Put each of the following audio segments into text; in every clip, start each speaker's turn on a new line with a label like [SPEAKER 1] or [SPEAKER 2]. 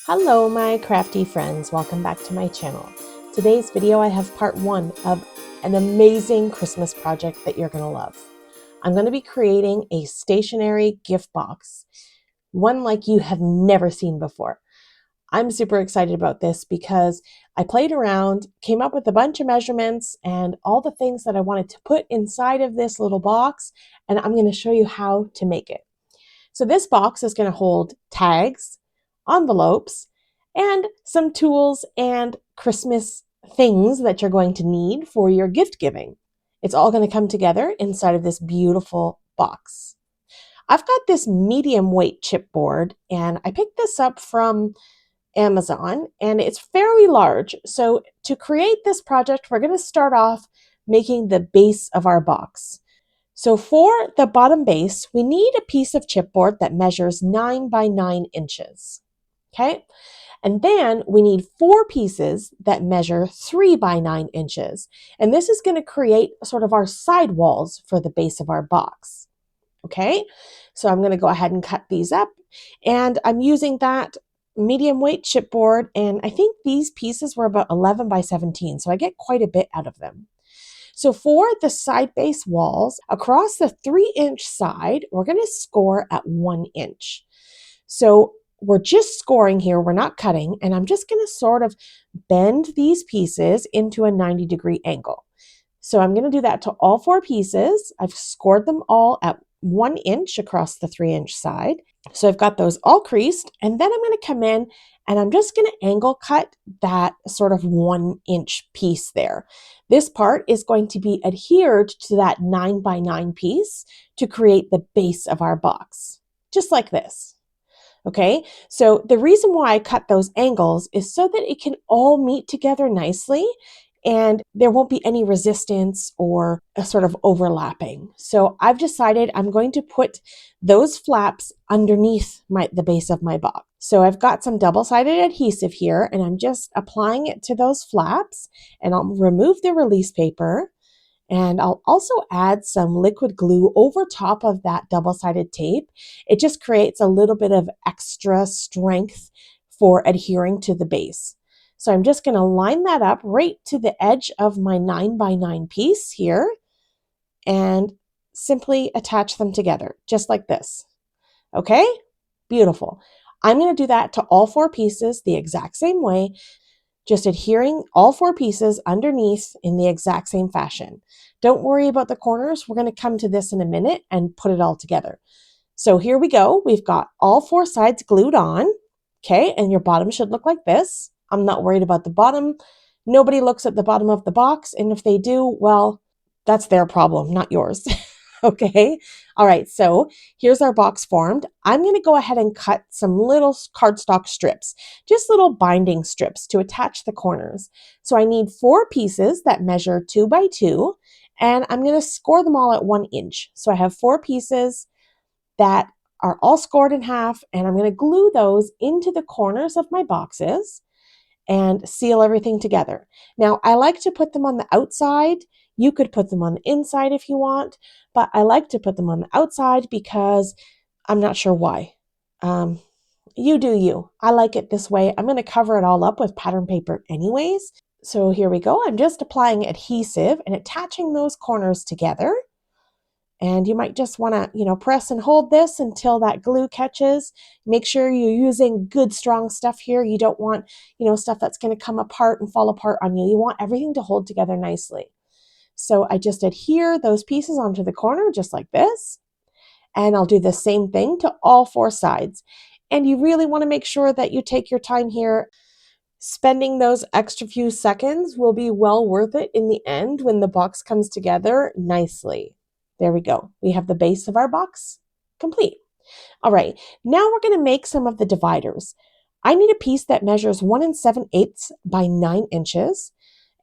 [SPEAKER 1] Hello my crafty friends, welcome back to my channel. Today's video I have part 1 of an amazing Christmas project that you're going to love. I'm going to be creating a stationery gift box, one like you have never seen before. I'm super excited about this because I played around, came up with a bunch of measurements and all the things that I wanted to put inside of this little box, and I'm going to show you how to make it. So this box is going to hold tags, envelopes, and some tools and Christmas things that you're going to need for your gift giving. It's all going to come together inside of this beautiful box. I've got this medium weight chipboard and I picked this up from Amazon and it's fairly large. So to create this project, we're going to start off making the base of our box. So for the bottom base, we need a piece of chipboard that measures 9 by 9 inches. Okay. And then we need 4 pieces that measure 3 by 9 inches. And this is going to create sort of our side walls for the base of our box. Okay. So I'm going to go ahead and cut these up. And I'm using that medium weight chipboard. And I think these pieces were about 11 by 17. So I get quite a bit out of them. So for the side base walls, across the 3-inch side, we're going to score at 1 inch. So we're just scoring here, we're not cutting, and I'm just going to sort of bend these pieces into a 90-degree angle. So I'm going to do that to all 4 pieces. I've scored them all at 1 inch across the 3-inch side. So I've got those all creased, and then I'm going to come in and I'm just going to angle cut that sort of 1 inch piece there. This part is going to be adhered to that 9 by 9 piece to create the base of our box, just like this. Okay, so the reason why I cut those angles is so that it can all meet together nicely and there won't be any resistance or a sort of overlapping. So I've decided I'm going to put those flaps underneath the base of my box. So I've got some double-sided adhesive here and I'm just applying it to those flaps, and I'll remove the release paper. And I'll also add some liquid glue over top of that double-sided tape. It just creates a little bit of extra strength for adhering to the base. So I'm just going to line that up right to the edge of my 9 by 9 piece here and simply attach them together, just like this. Okay, beautiful. I'm going to do that to all 4 pieces the exact same way, just adhering all 4 pieces underneath in the exact same fashion. Don't worry about the corners. We're going to come to this in a minute and put it all together. So here we go. We've got all 4 sides glued on. Okay, and your bottom should look like this. I'm not worried about the bottom. Nobody looks at the bottom of the box, and if they do, well, that's their problem, not yours. Okay, all right, so here's our box formed. I'm going to go ahead and cut some little cardstock strips, just little binding strips to attach the corners. So I need 4 pieces that measure 2 by 2, and I'm going to score them all at 1 inch. So I have 4 pieces that are all scored in half, and I'm going to glue those into the corners of my boxes and seal everything together. Now, I like to put them on the outside. You could put them on the inside if you want, but I like to put them on the outside because I'm not sure why. You do you. I like it this way. I'm going to cover it all up with pattern paper anyways. So here we go. I'm just applying adhesive and attaching those corners together. And you might just want to, press and hold this until that glue catches. Make sure you're using good, strong stuff here. You don't want, stuff that's going to come apart and fall apart on you. You want everything to hold together nicely. So I just adhere those pieces onto the corner just like this. And I'll do the same thing to all 4 sides. And you really want to make sure that you take your time here. Spending those extra few seconds will be well worth it in the end when the box comes together nicely. There we go. We have the base of our box complete. All right, now we're going to make some of the dividers. I need a piece that measures 1 7/8 by 9 inches.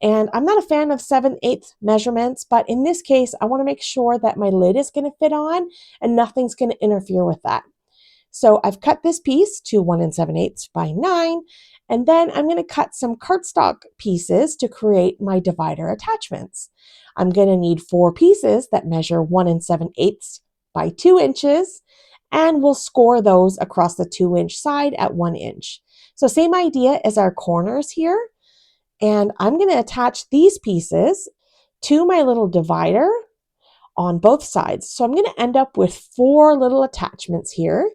[SPEAKER 1] And I'm not a fan of 7/8 measurements, but in this case, I want to make sure that my lid is going to fit on and nothing's going to interfere with that. So I've cut this piece to 1 7/8 by 9, and then I'm going to cut some cardstock pieces to create my divider attachments. I'm going to need 4 pieces that measure 1 7/8 by 2 inches, and we'll score those across the 2-inch side at 1 inch. So same idea as our corners here. And I'm going to attach these pieces to my little divider on both sides. So I'm going to end up with 4 little attachments here.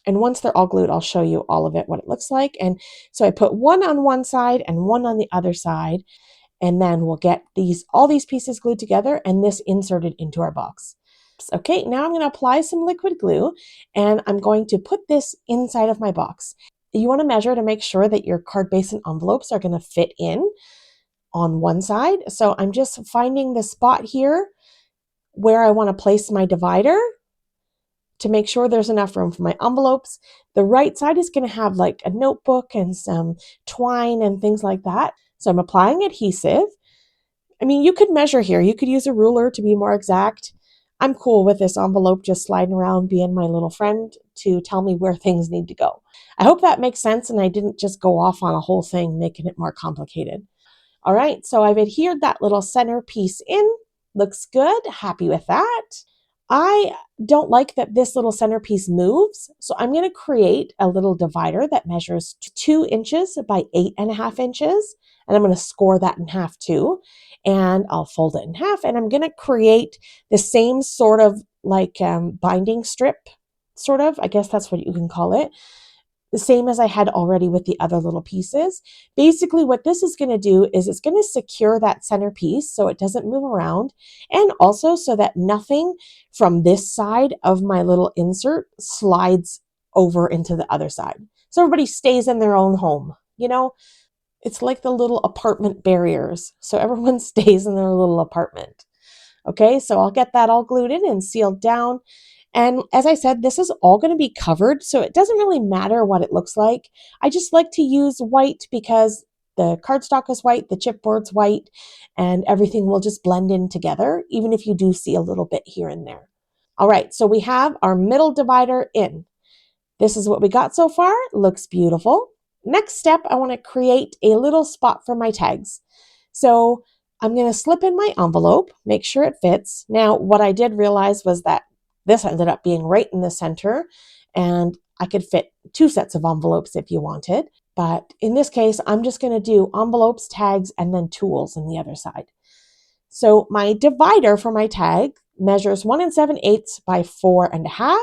[SPEAKER 1] And once they're all glued, I'll show you all of it, what it looks like. And so I put one on one side and one on the other side. And then we'll get all these pieces glued together and this inserted into our box. Okay, now I'm going to apply some liquid glue and I'm going to put this inside of my box. You want to measure to make sure that your card base and envelopes are going to fit in on one side. So I'm just finding the spot here where I want to place my divider to make sure there's enough room for my envelopes. The right side is going to have like a notebook and some twine and things like that. So I'm applying adhesive. I mean, you could measure here. You could use a ruler to be more exact. I'm cool with this envelope just sliding around being my little friend to tell me where things need to go. I hope that makes sense and I didn't just go off on a whole thing, making it more complicated. All right, so I've adhered that little center piece in. Looks good, happy with that. I don't like that this little centerpiece moves, so I'm going to create a little divider that measures 2 inches by 8.5 inches, and I'm going to score that in half too, and I'll fold it in half, and I'm going to create the same sort of like binding strip, sort of, I guess that's what you can call it, the same as I had already with the other little pieces. Basically, what this is going to do is it's going to secure that center piece so it doesn't move around, and also so that nothing from this side of my little insert slides over into the other side. So everybody stays in their own home. You know, it's like the little apartment barriers. So everyone stays in their little apartment. Okay, so I'll get that all glued in and sealed down. And as I said, this is all going to be covered, so it doesn't really matter what it looks like. I just like to use white because the cardstock is white, the chipboard's white, and everything will just blend in together, even if you do see a little bit here and there. All right, so we have our middle divider in. This is what we got so far. Looks beautiful. Next step, I want to create a little spot for my tags. So I'm going to slip in my envelope, make sure it fits. Now, what I did realize was that this ended up being right in the center, and I could fit 2 sets of envelopes if you wanted. But in this case, I'm just going to do envelopes, tags, and then tools on the other side. So my divider for my tag measures 1 7/8 by 4.5.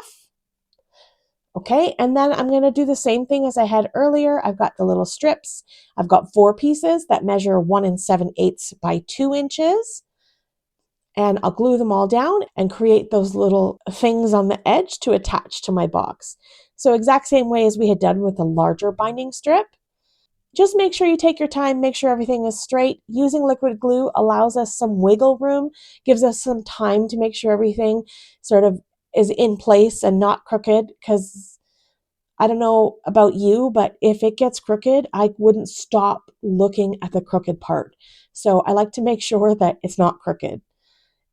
[SPEAKER 1] Okay, and then I'm going to do the same thing as I had earlier. I've got the little strips. I've got 4 pieces that measure 1 7/8 by 2 inches. And I'll glue them all down and create those little things on the edge to attach to my box. So exact same way as we had done with the larger binding strip. Just make sure you take your time, make sure everything is straight. Using liquid glue allows us some wiggle room, gives us some time to make sure everything sort of is in place and not crooked, because I don't know about you, but if it gets crooked, I wouldn't stop looking at the crooked part. So I like to make sure that it's not crooked.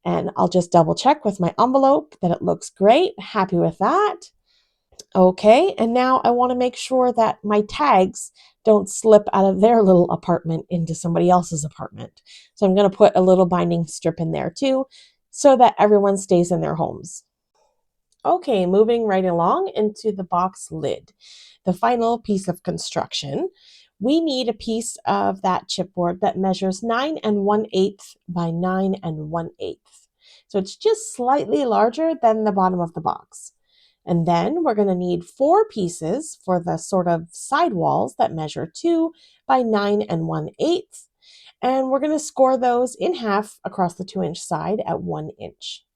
[SPEAKER 1] And I'll just double check with my envelope that it looks great. Happy with that. Okay, and now I want to make sure that my tags don't slip out of their little apartment into somebody else's apartment. So I'm going to put a little binding strip in there too, so that everyone stays in their homes. Okay, moving right along into the box lid, the final piece of construction. We need a piece of that chipboard that measures 9 1/8 by 9 1/8. So it's just slightly larger than the bottom of the box. And then we're going to need 4 pieces for the sort of side walls that measure 2 by 9 1/8. And we're going to score those in half across the 2-inch side at 1 inch.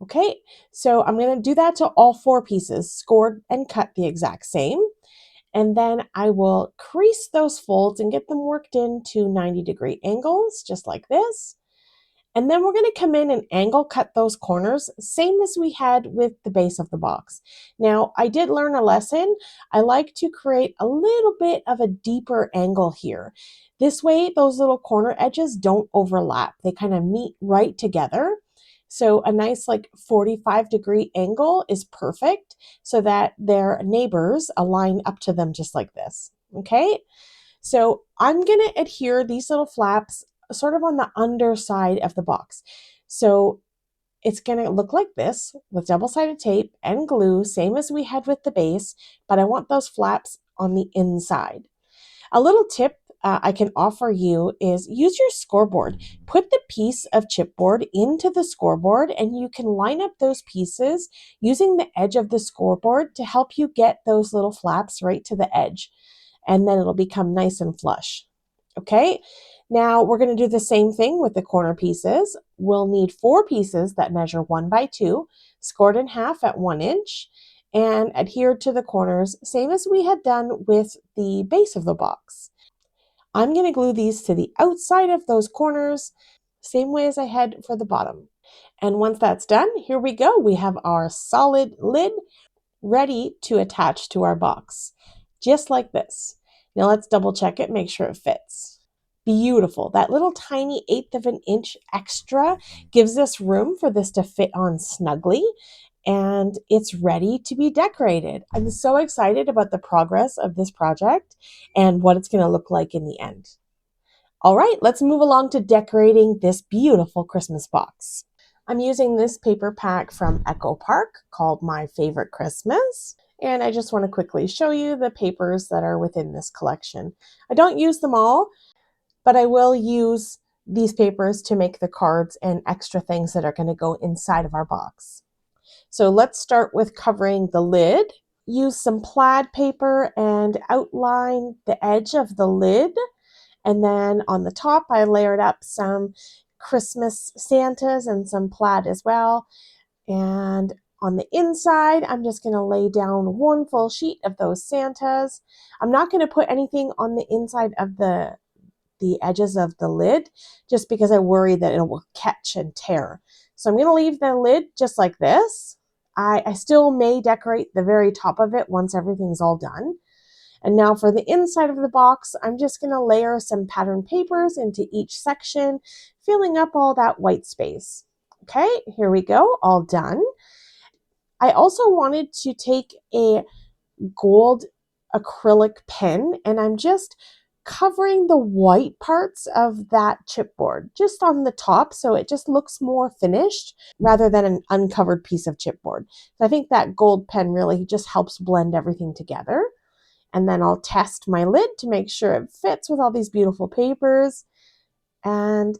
[SPEAKER 1] Okay, so I'm going to do that to all 4 pieces, scored and cut the exact same. And then I will crease those folds and get them worked into 90-degree angles, just like this. And then we're going to come in and angle cut those corners, same as we had with the base of the box. Now, I did learn a lesson. I like to create a little bit of a deeper angle here. This way, those little corner edges don't overlap. They kind of meet right together. So a nice like 45-degree angle is perfect so that their neighbors align up to them just like this. Okay, so I'm going to adhere these little flaps sort of on the underside of the box. So it's going to look like this with double-sided tape and glue, same as we had with the base, but I want those flaps on the inside. A little tip I can offer you is use your scoreboard. Put the piece of chipboard into the scoreboard and you can line up those pieces using the edge of the scoreboard to help you get those little flaps right to the edge. And then it'll become nice and flush. Okay, now we're going to do the same thing with the corner pieces. We'll need 4 pieces that measure 1 by 2, scored in half at 1 inch, and adhered to the corners, same as we had done with the base of the box. I'm going to glue these to the outside of those corners, same way as I had for the bottom. And once that's done, here we go. We have our solid lid ready to attach to our box, just like this. Now let's double check it, make sure it fits. Beautiful. That little tiny 1/8 of an inch extra gives us room for this to fit on snugly, and it's ready to be decorated. I'm so excited about the progress of this project and what it's going to look like in the end. All right, let's move along to decorating this beautiful Christmas box. I'm using this paper pack from Echo Park called My Favorite Christmas. And I just want to quickly show you the papers that are within this collection. I don't use them all, but I will use these papers to make the cards and extra things that are going to go inside of our box. So let's start with covering the lid. Use some plaid paper and outline the edge of the lid. And then on the top, I layered up some Christmas Santas and some plaid as well. And on the inside, I'm just going to lay down 1 full sheet of those Santas. I'm not going to put anything on the inside of the edges of the lid just because I worry that it will catch and tear. So I'm going to leave the lid just like this. I still may decorate the very top of it once everything's all done. And now for the inside of the box, I'm just going to layer some pattern papers into each section, filling up all that white space. Okay, here we go, all done. I also wanted to take a gold acrylic pen and I'm just covering the white parts of that chipboard just on the top so it just looks more finished rather than an uncovered piece of chipboard. So I think that gold pen really just helps blend everything together. And then I'll test my lid to make sure it fits with all these beautiful papers. And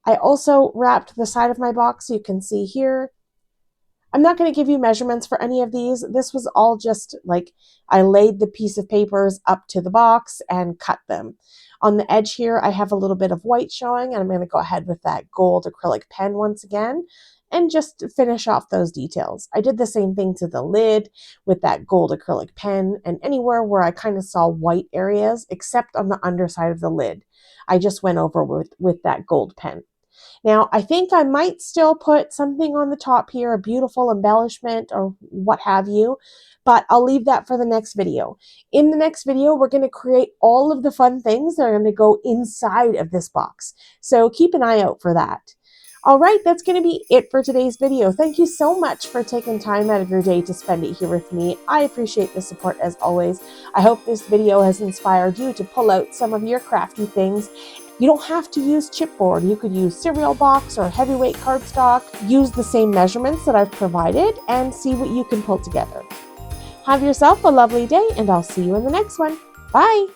[SPEAKER 1] I also wrapped the side of my box, so you can see here. I'm not going to give you measurements for any of these. This was all just like I laid the piece of papers up to the box and cut them. On the edge here, I have a little bit of white showing, and I'm going to go ahead with that gold acrylic pen once again and just finish off those details. I did the same thing to the lid with that gold acrylic pen, and anywhere where I kind of saw white areas, except on the underside of the lid, I just went over with that gold pen. Now, I think I might still put something on the top here, a beautiful embellishment or what have you, but I'll leave that for the next video. In the next video, we're going to create all of the fun things that are going to go inside of this box. So keep an eye out for that. All right, that's going to be it for today's video. Thank you so much for taking time out of your day to spend it here with me. I appreciate the support as always. I hope this video has inspired you to pull out some of your crafty things. You don't have to use chipboard. You could use cereal box or heavyweight cardstock. Use the same measurements that I've provided and see what you can pull together. Have yourself a lovely day, and I'll see you in the next one. Bye!